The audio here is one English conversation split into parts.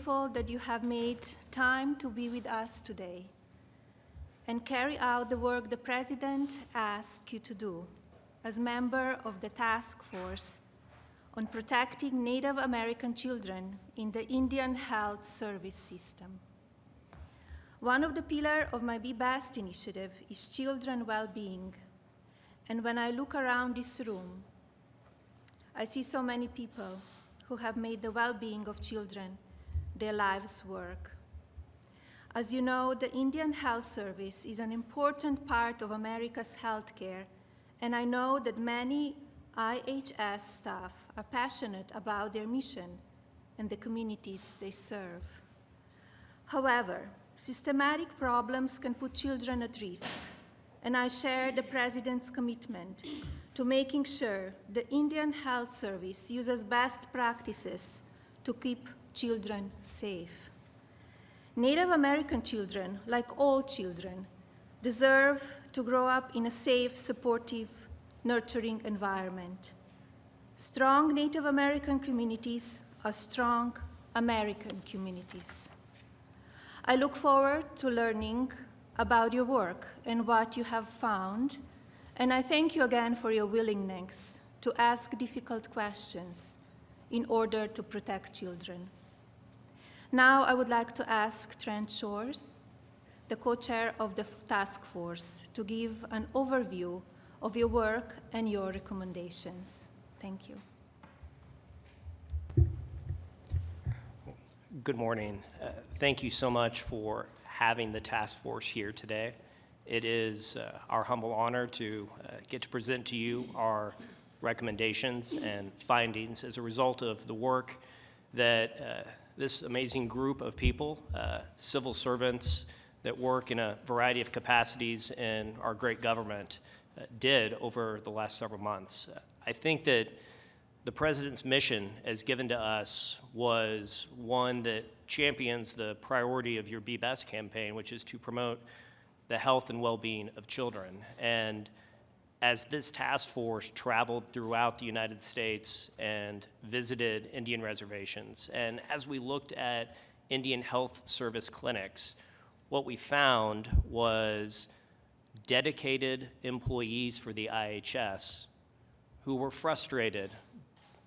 grateful that you have made time to be with us today and carry out the work the President asked you to do as member of the task force on protecting Native American children in the Indian Health Service system. One of the pillars of my Be Best initiative is children well-being. And when I look around this room, I see so many people who have made the well-being of children their life's work. As you know, the Indian Health Service is an important part of America's healthcare, and I know that many IHS staff are passionate about their mission and the communities they serve. However, systematic problems can put children at risk, and I share the President's commitment to making sure the Indian Health Service uses best practices to keep children safe. Native American children, like all children, deserve to grow up in a safe, supportive, nurturing environment. Strong Native American communities are strong American communities. I look forward to learning about your work and what you have found, and I thank you again for your willingness to ask difficult questions in order to protect children. Now I would like to ask Trent Shores, the co-chair of the task force, to give an overview of your work and your recommendations. Thank you. Good morning. Thank you so much for having the task force here today. It is our humble honor to get to present to you our recommendations and findings as a result of the work that this amazing group of people, civil servants that work in a variety of capacities in our great government, did over the last several months. I think that the President's mission as given to us was one that champions the priority of your Be Best campaign, which is to promote the health and well-being of children. And as this task force traveled throughout the United States and visited Indian reservations, and as we looked at Indian Health Service clinics, what we found was dedicated employees for the IHS who were frustrated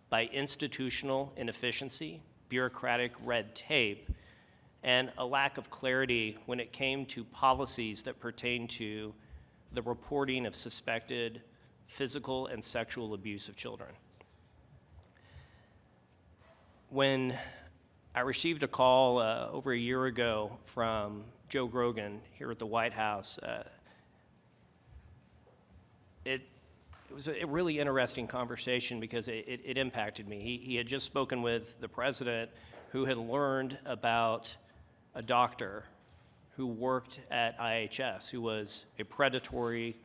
by institutional inefficiency, bureaucratic red tape, and a lack of clarity when it came to policies that pertain to the reporting of suspected physical and sexual abuse of children. When I received a call over a year ago from Joe Grogan here at the White House, it was a really interesting conversation because it impacted me. He had just spoken with the President, who had learned about a doctor who worked at IHS, who was a predatory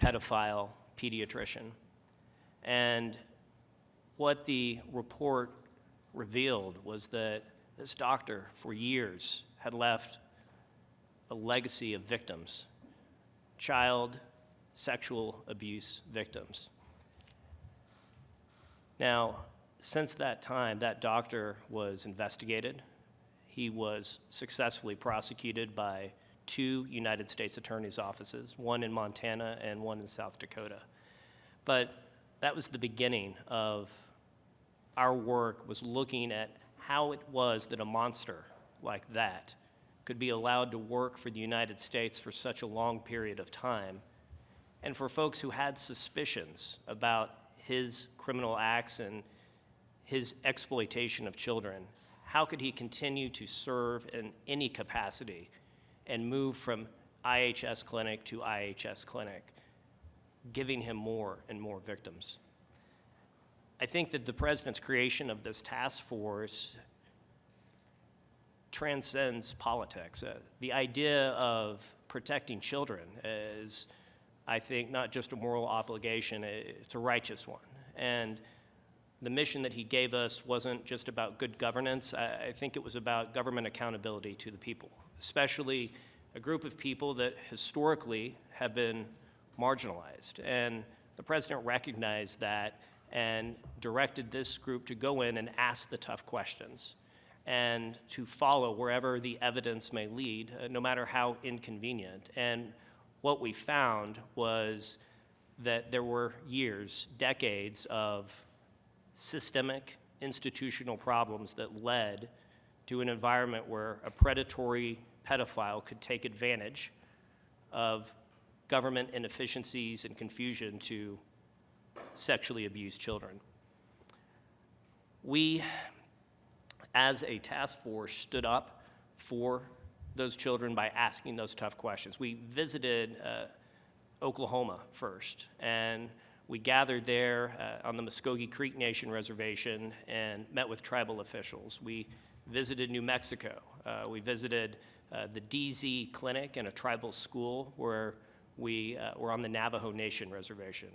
pedophile pediatrician. And what the report revealed was that this doctor, for years, had left a legacy of victims, child sexual abuse victims. Now, since that time, that doctor was investigated. He was successfully prosecuted by 2 United States Attorney's offices, one in Montana and one in South Dakota. But that was the beginning of our work, was looking at how it was that a monster like that could be allowed to work for the United States for such a long period of time. And for folks who had suspicions about his criminal acts and his exploitation of children, how could he continue to serve in any capacity and move from IHS clinic to IHS clinic, giving him more and more victims? I think that the President's creation of this task force transcends politics. The idea of protecting children is, I think, not just a moral obligation, it's a righteous one. And the mission that he gave us wasn't just about good governance. I think it was about government accountability to the people, especially a group of people that historically have been marginalized. And the President recognized that and directed this group to go in and ask the tough questions. and to follow wherever the evidence may lead, no matter how inconvenient. And what we found was that there were years, decades of systemic institutional problems that led to an environment where a predatory pedophile could take advantage of government inefficiencies and confusion to sexually abuse children. We, as a task force, stood up for those children by asking those tough questions. We visited Oklahoma first, and we gathered there on the Muskogee Creek Nation Reservation and met with tribal officials. We visited New Mexico. We visited the DZ Clinic and a tribal school where we were on the Navajo Nation Reservation.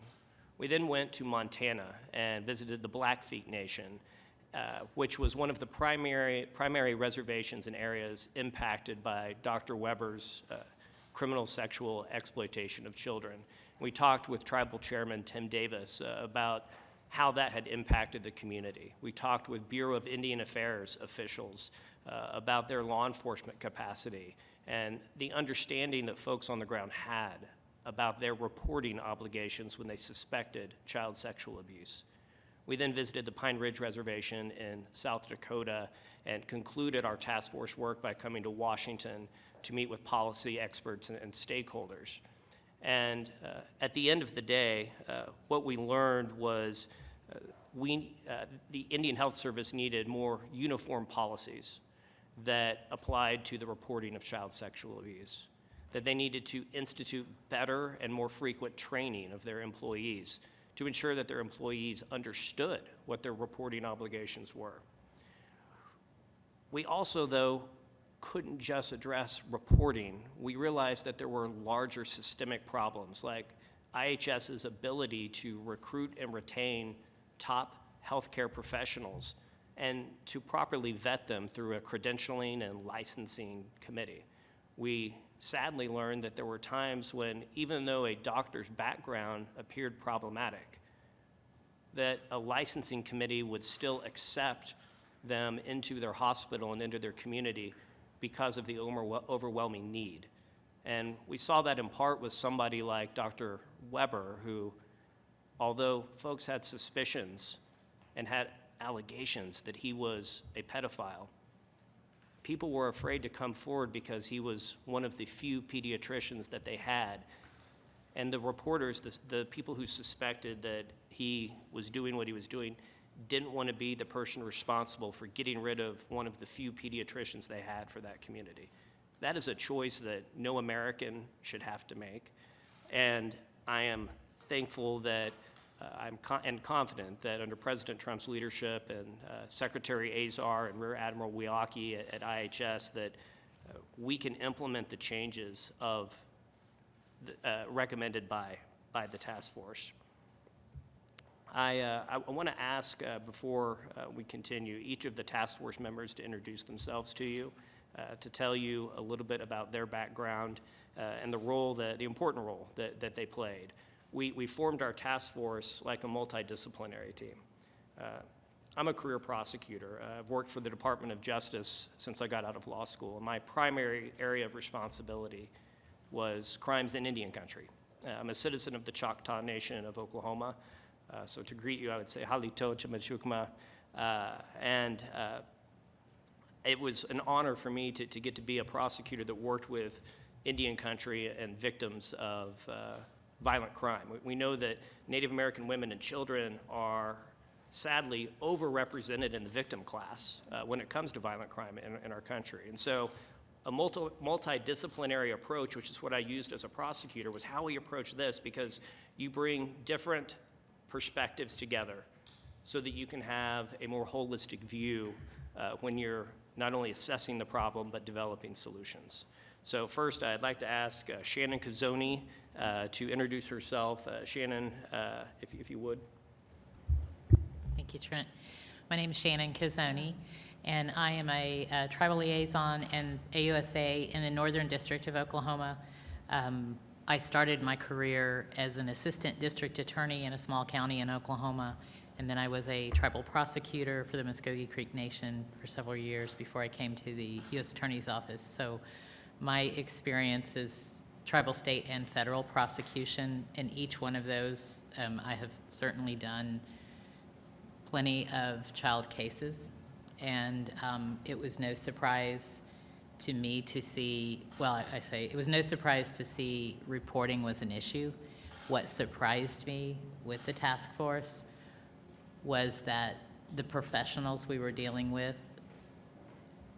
We then went to Montana and visited the Blackfeet Nation, which was one of the primary reservations and areas impacted by Dr. Weber's criminal sexual exploitation of children. We talked with Tribal Chairman Tim Davis about how that had impacted the community. We talked with Bureau of Indian Affairs officials about their law enforcement capacity and the understanding that folks on the ground had about their reporting obligations when they suspected child sexual abuse. We then visited the Pine Ridge Reservation in South Dakota and concluded our task force work by coming to Washington to meet with policy experts and stakeholders. And at the end of the day, what we learned was the Indian Health Service needed more uniform policies that applied to the reporting of child sexual abuse, that they needed to institute better and more frequent training of their employees to ensure that their employees understood what their reporting obligations were. We also, though, couldn't just address reporting. We realized that there were larger systemic problems, like IHS's ability to recruit and retain top healthcare professionals and to properly vet them through a credentialing and licensing committee. We sadly learned that there were times when, even though a doctor's background appeared problematic, that a licensing committee would still accept them into their hospital and into their community because of the overwhelming need. And we saw that in part with somebody like Dr. Weber, who, although folks had suspicions and had allegations that he was a pedophile, people were afraid to come forward because he was one of the few pediatricians that they had. And the reporters, the people who suspected that he was doing what he was doing, didn't want to be the person responsible for getting rid of one of the few pediatricians they had for that community. That is a choice that no American should have to make. And I am thankful that and confident that under President Trump's leadership and Secretary Azar and Rear Admiral Wiaki at IHS, that we can implement the changes recommended by the task force. I want to ask, before we continue, each of the task force members to introduce themselves to you, to tell you a little bit about their background and the important role that they played. We formed our task force like a multidisciplinary team. I'm a career prosecutor. I've worked for the Department of Justice since I got out of law school, and my primary area of responsibility was crimes in Indian country. I'm a citizen of the Choctaw Nation of Oklahoma, so to greet you, I would say Halito Chimachukma, and it was an honor for me to get to be a prosecutor that worked with Indian country and victims of violent crime. We know that Native American women and children are sadly overrepresented in the victim class when it comes to violent crime in our country. And so a multidisciplinary approach, which is what I used as a prosecutor, was how we approach this, because you bring different perspectives together so that you can have a more holistic view when you're not only assessing the problem but developing solutions. So first, I'd like to ask Shannon Kazoni to introduce herself. Shannon, if you would. Thank you, Trent. My name is Shannon Kazoni, and I am a tribal liaison and AUSA in the Northern District of Oklahoma. I started my career as an assistant district attorney in a small county in Oklahoma, And then I was a tribal prosecutor for the Muskogee Creek Nation for several years before I came to the U.S. Attorney's Office. So my experience is tribal, state, and federal prosecution. In each one of those, I have certainly done plenty of child cases. And it was no surprise to me to see, well, I say it was no surprise to see reporting was an issue. What surprised me with the task force was that the professionals we were dealing with,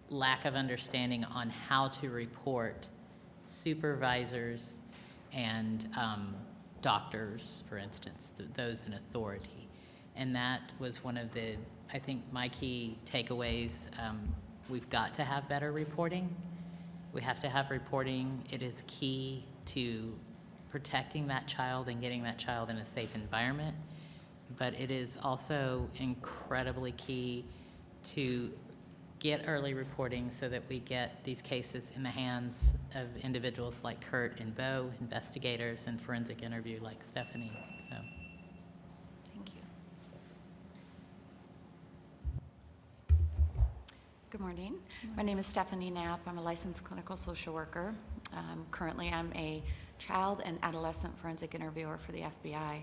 lack of understanding on how to report supervisors and doctors, for instance, those in authority. And that was one of the, I think, my key takeaways. We've got to have better reporting. We have to have reporting. It is key to protecting that child and getting that child in a safe environment. But it is also incredibly key to get early reporting so that we get these cases in the hands of individuals like Kurt and Bo, investigators, and forensic interview like Stephanie. So, Thank you. Good morning. My name is Stephanie Knapp. I'm a licensed clinical social worker. Currently, I'm a child and adolescent forensic interviewer for the FBI.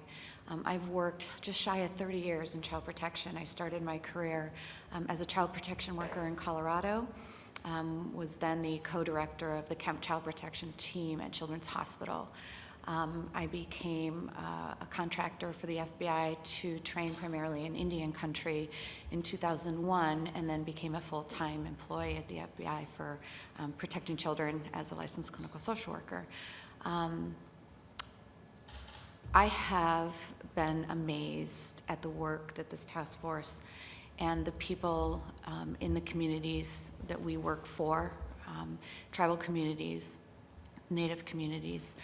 I've worked just shy of 30 years in child protection. I started my career as a child protection worker in Colorado, was then the co-director of the Kemp Child Protection Team at Children's Hospital. I became a contractor for the FBI to train primarily in Indian country in 2001, and then became a full-time employee at the FBI for protecting children as a licensed clinical social worker. I have been amazed at the work that this task force and the people in the communities that we work for, tribal communities, Native communities,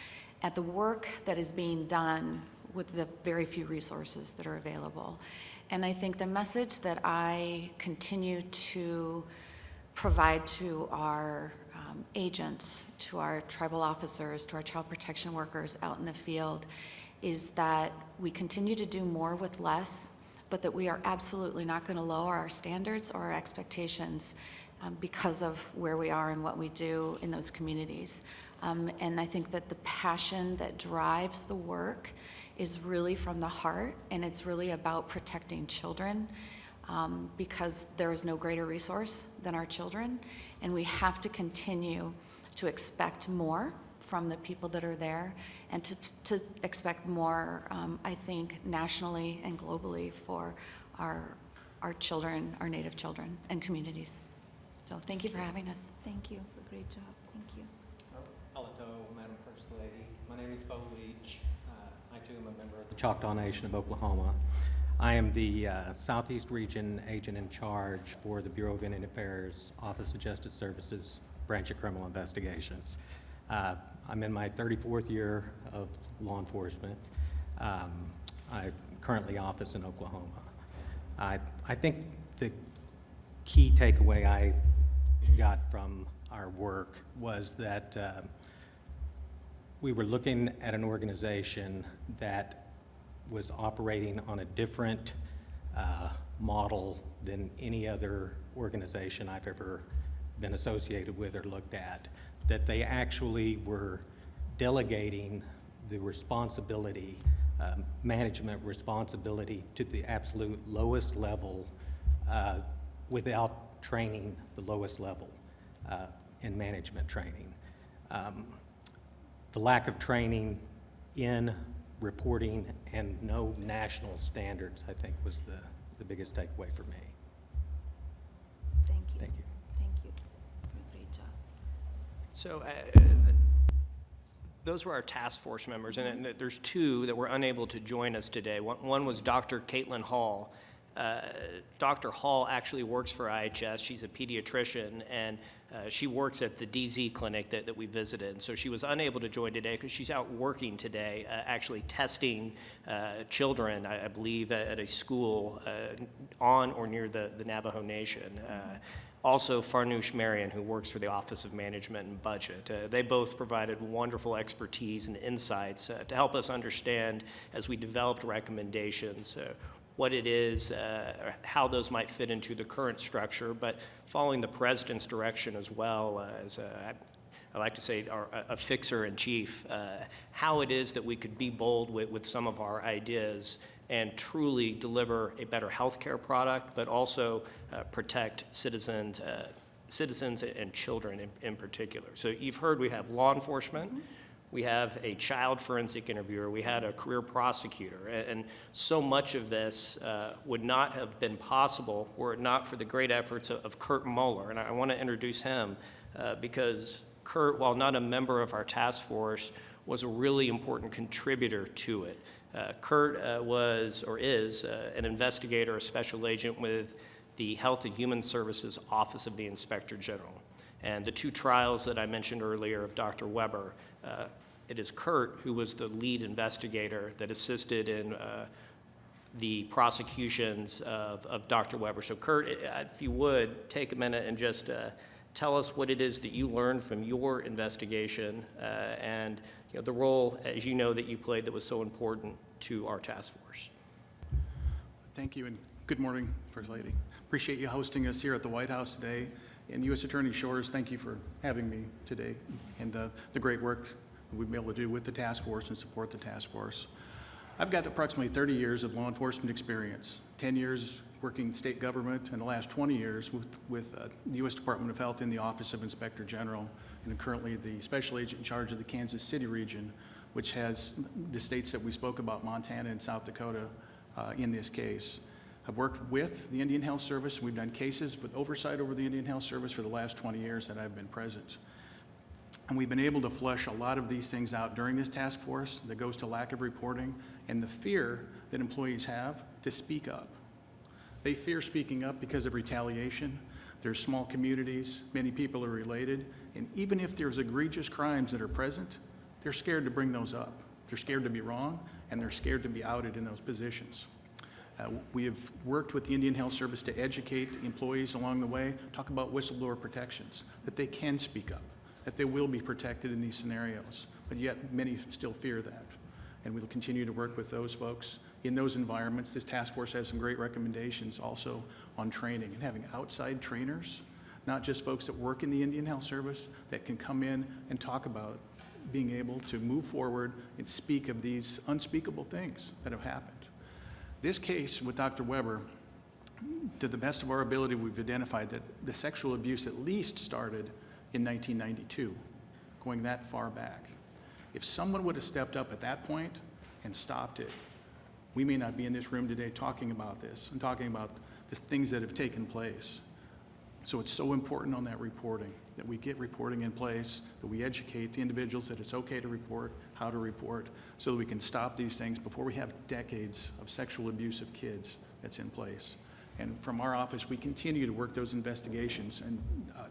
at the work that is being done with the very few resources that are available. And I think the message that I continue to provide to our agents, to our tribal officers, to our child protection workers out in the field is that we continue to do more with less, but that we are absolutely not going to lower our standards or our expectations because of where we are and what we do in those communities. And I think that the passion that drives the work is really from the heart, and it's really about protecting children because there is no greater resource than our children, and we have to continue to expect more from the people that are there and to expect more, I think, nationally and globally for our children, our Native children and communities. So thank you for having us. Thank you for a great job. Thank you. Hello, Madam First Lady. My name is Bo Leach. I too am a member of the Choctaw Nation of Oklahoma. I am the Southeast Region Agent in Charge for the Bureau of Indian Affairs, Office of Justice Services, Branch of Criminal Investigations. I'm in my 34th year of law enforcement. I currently office in Oklahoma. I think the key takeaway I got from our work was that we were looking at an organization that was operating on a different model than any other organization I've ever been associated with or looked at, that they actually were delegating the responsibility, management responsibility to the absolute lowest level without training the lowest level in management training. The lack of training in reporting and no national standards, I think, was the biggest takeaway for me. Thank you. Thank you. Thank you. A great job. So those were our task force members, and there's two that were unable to join us today. One was Dr. Caitlin Hall. Dr. Hall actually works for IHS. She's a pediatrician, and she works at the DZ clinic that we visited. So she was unable to join today because she's out working today, actually testing children, I believe, at a school on or near the Navajo Nation. Also, Farnoosh Marion, who works for the Office of Management and Budget. They both provided wonderful expertise and insights to help us understand, as we developed recommendations, what it is, or how those might fit into the current structure, but following the president's direction as well as I like to say a fixer-in-chief, how it is that we could be bold with some of our ideas and truly deliver a better healthcare product, but also protect citizens and children in particular. So you've heard we have law enforcement, we have a child forensic interviewer, we had a career prosecutor, and so much of this would not have been possible were it not for the great efforts of Kurt Moeller. And I want to introduce him because Kurt, while not a member of our task force, was a really important contributor to it. Kurt was or is an investigator, a special agent with the Health and Human Services Office of the Inspector General. And the two trials that I mentioned earlier of Dr. Weber, it is Kurt who was the lead investigator that assisted in the prosecutions of Dr. Weber. So Kurt, if you would, take a minute and just tell us what it is that you learned from your investigation and the role, as you know, that you played that was so important to our task force. Thank you, and good morning, First Lady. Appreciate you hosting us here at the White House today. And U.S. Attorney Shores, thank you for having me today and the great work we've been able to do with the task force and support the task force. I've got approximately 30 years of law enforcement experience, 10 years working in state government, and the last 20 years with the U.S. Department of Health in the Office of Inspector General, and I'm currently the special agent in charge of the Kansas City region, which has the states that we spoke about, Montana and South Dakota, in this case. I've worked with the Indian Health Service. We've done cases with oversight over the Indian Health Service for the last 20 years that I've been present. And we've been able to flush a lot of these things out during this task force that goes to lack of reporting and the fear that employees have to speak up. They fear speaking up because of retaliation. There's small communities, many people are related, and even if there's egregious crimes that are present, they're scared to bring those up. They're scared to be wrong, and they're scared to be outed in those positions. We have worked with the Indian Health Service to educate employees along the way, talk about whistleblower protections, that they can speak up, that they will be protected in these scenarios, but yet many still fear that. And we'll continue to work with those folks in those environments. This task force has some great recommendations also on training and having outside trainers, not just folks that work in the Indian Health Service, that can come in and talk about being able to move forward and speak of these unspeakable things that have happened. This case with Dr. Weber, to the best of our ability, we've identified that the sexual abuse at least started in 1992, going that far back. If someone would have stepped up at that point and stopped it, we may not be in this room today talking about this and talking about the things that have taken place. So it's so important on that reporting, that we get reporting in place, that we educate the individuals that it's okay to report, how to report, so that we can stop these things before we have decades of sexual abuse of kids that's in place. And from our office, we continue to work those investigations. And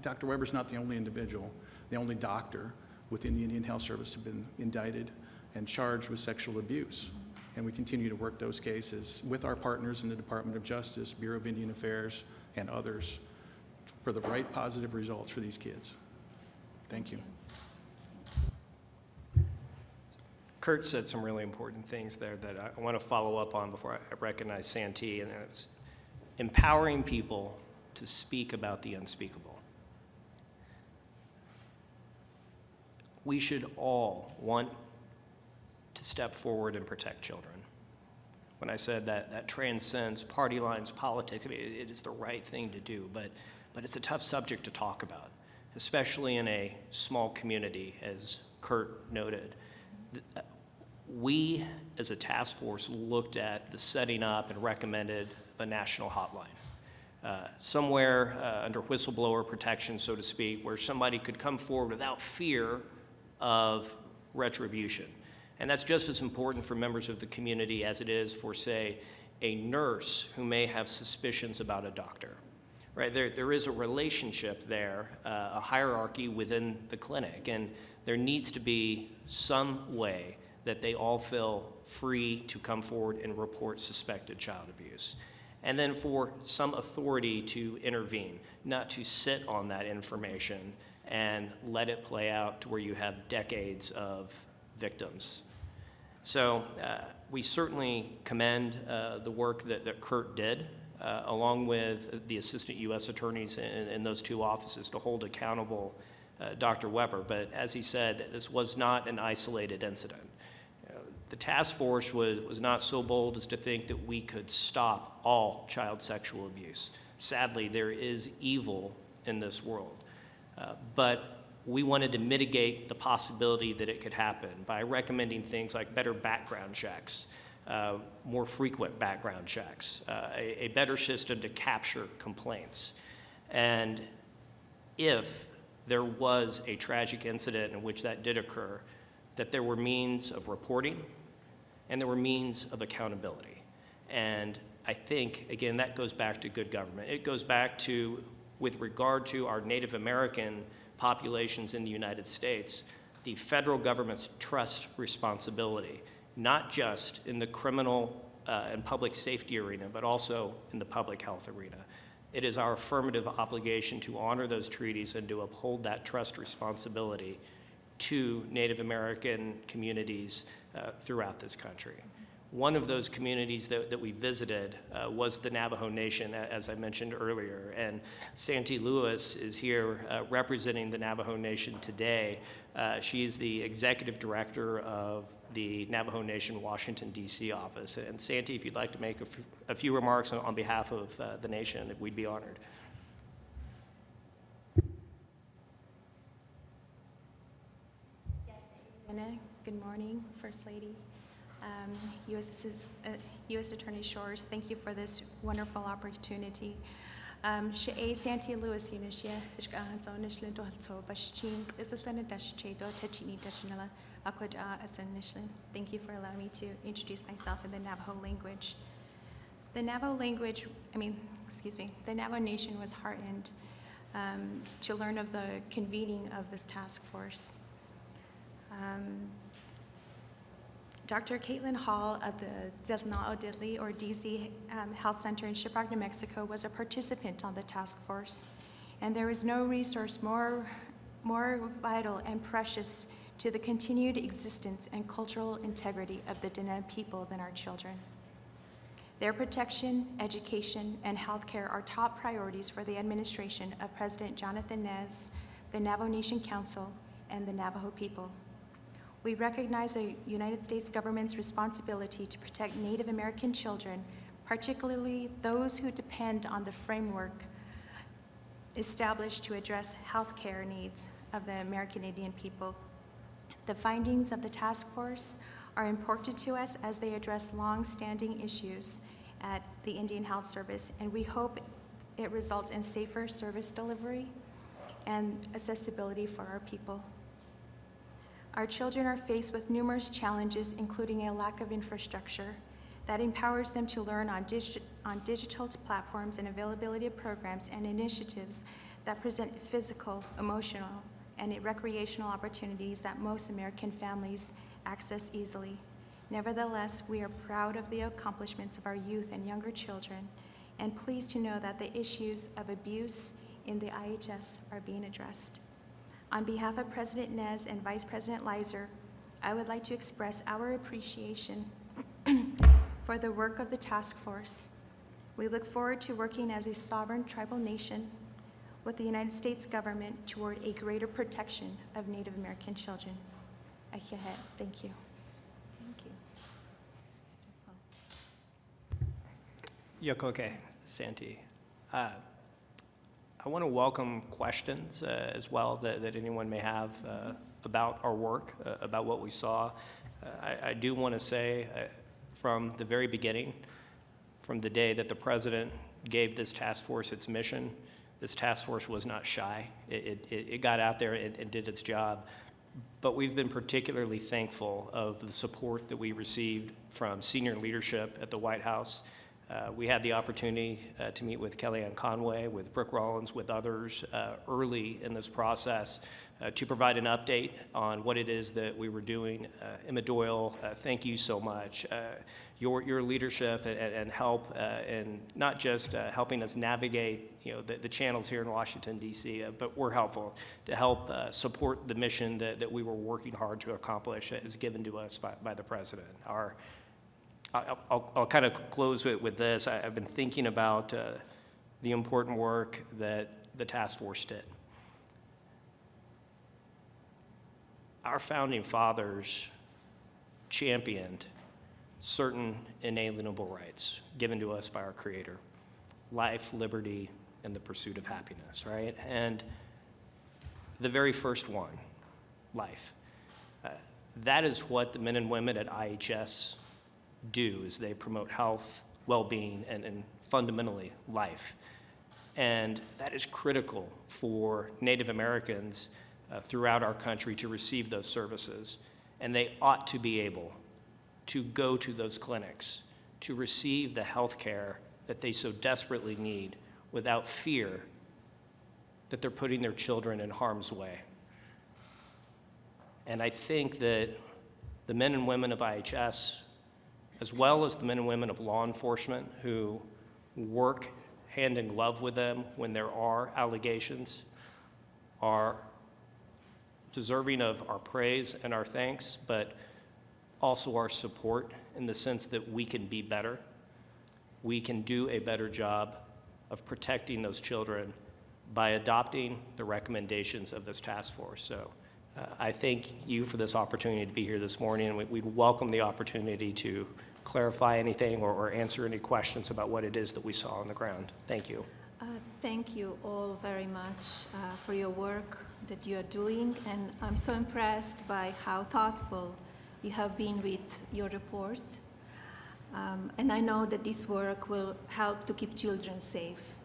Dr. Weber's not the only individual, the only doctor within the Indian Health Service have been indicted and charged with sexual abuse. And we continue to work those cases with our partners in the Department of Justice, Bureau of Indian Affairs, and others for the right positive results for these kids. Thank you. Kurt said some really important things there that I want to follow up on before I recognize Santee, and it's empowering people to speak about the unspeakable. We should all want to step forward and protect children. When I said that transcends party lines, politics, I mean, it is the right thing to do, but it's a tough subject to talk about, especially in a small community, as Kurt noted. We, as a task force, looked at the setting up and recommended a national hotline, somewhere under whistleblower protection, so to speak, where somebody could come forward without fear of retribution. And that's just as important for members of the community as it is for, say, a nurse who may have suspicions about a doctor. Right, there is a relationship there, a hierarchy within the clinic, and there needs to be some way that they all feel free to come forward and report suspected child abuse. And then for some authority to intervene, not to sit on that information and let it play out to where you have decades of victims. So we certainly commend the work that Kurt did, along with the assistant U.S. attorneys in those two offices to hold accountable Dr. Weber. But as he said, this was not an isolated incident. The task force was not so bold as to think that we could stop all child sexual abuse. Sadly, there is evil in this world. But we wanted to mitigate the possibility that it could happen by recommending things like better background checks, more frequent background checks, a better system to capture complaints. And if there was a tragic incident in which that did occur, that there were means of reporting and there were means of accountability. And I think, again, that goes back to good government. It goes back to, with regard to our Native American populations in the United States, the federal government's trust responsibility, not just in the criminal and public safety arena, but also in the public health arena. It is our affirmative obligation to honor those treaties and to uphold that trust responsibility to Native American communities throughout this country. One of those communities that we visited was the Navajo Nation, as I mentioned earlier. And Santee Lewis is here representing the Navajo Nation today. She is the executive director of the Navajo Nation Washington, D.C. office. And Santee, if you'd like to make a few remarks on behalf of the nation, we'd be honored. Good morning, First Lady. U.S. Attorney Shores, thank you for this wonderful opportunity. She'e Santee Lewis Yinishia, Ishkahanzo Nishlin Dohalso, Bashchink, Isathan Dashche, Dotachini Dashinella, Akwaja Asan Nishlin. Thank you for allowing me to introduce myself in the Navajo language. The Navajo language, the Navajo Nation was heartened to learn of the convening of this task force. Dr. Caitlin Hall of the Delnao Didley, or DC Health Center in Shiprock, New Mexico, was a participant on the task force, and there is no resource more vital and precious to the continued existence and cultural integrity of the Diné people than our children. Their protection, education, and health care are top priorities for the administration of President Jonathan Nez, the Navajo Nation Council, and the Navajo people. We recognize the United States government's responsibility to protect Native American children, particularly those who depend on the framework established to address health care needs of the American Indian people. The findings of the task force are important to us as they address long-standing issues at the Indian Health Service, and we hope it results in safer service delivery and accessibility for our people. Our children are faced with numerous challenges, including a lack of infrastructure that empowers them to learn on digital platforms and availability of programs and initiatives that present physical, emotional, and recreational opportunities that most American families access easily. Nevertheless, we are proud of the accomplishments of our youth and younger children, and pleased to know that the issues of abuse in the IHS are being addressed. On behalf of President Nez and Vice President Leiser, I would like to express our appreciation for the work of the task force. We look forward to working as a sovereign tribal nation with the United States government toward a greater protection of Native American children. Thank you. Thank you. Yokoke, Santee. I want to welcome questions as well that anyone may have about our work, about what we saw. I do want to say from the very beginning, from the day that the president gave this task force its mission, this task force was not shy. It got out there and did its job. But we've been particularly thankful of the support that we received from senior leadership at the White House, We had the opportunity to meet with Kellyanne Conway, with Brooke Rollins, with others early in this process to provide an update on what it is that we were doing. Emma Doyle, thank you so much. Your leadership and help in not just helping us navigate the channels here in Washington, D.C., but were helpful to help support the mission that we were working hard to accomplish as given to us by the President. I'll kind of close it with this. I've been thinking about the important work that the task force did. Our founding fathers championed certain inalienable rights given to us by our Creator: life, liberty, and the pursuit of happiness, right? And the very first one, life. That is what the men and women at IHS do, is they promote health, well-being, and fundamentally life. And that is critical for Native Americans throughout our country to receive those services. And they ought to be able to go to those clinics to receive the health care that they so desperately need without fear that they're putting their children in harm's way. And I think that the men and women of IHS, as well as the men and women of law enforcement who work hand in glove with them when there are allegations, are deserving of our praise and our thanks, but also our support in the sense that we can be better. We can do a better job of protecting those children by adopting the recommendations of this task force. So I thank you for this opportunity to be here this morning, and we welcome the opportunity to clarify anything or answer any questions about what it is that we saw on the ground. Thank you. Thank you all very much for your work that you are doing, and I'm so impressed by how thoughtful you have been with your reports. And I know that this work will help to keep children safe.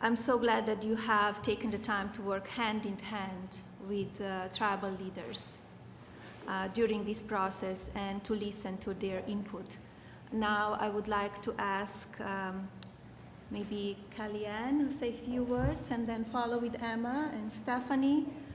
I'm so glad that you have taken the time to work hand in hand with tribal leaders during this process and to listen to their input. Now I would like to ask maybe Kellyanne to say a few words, and then follow with Emma and Stephanie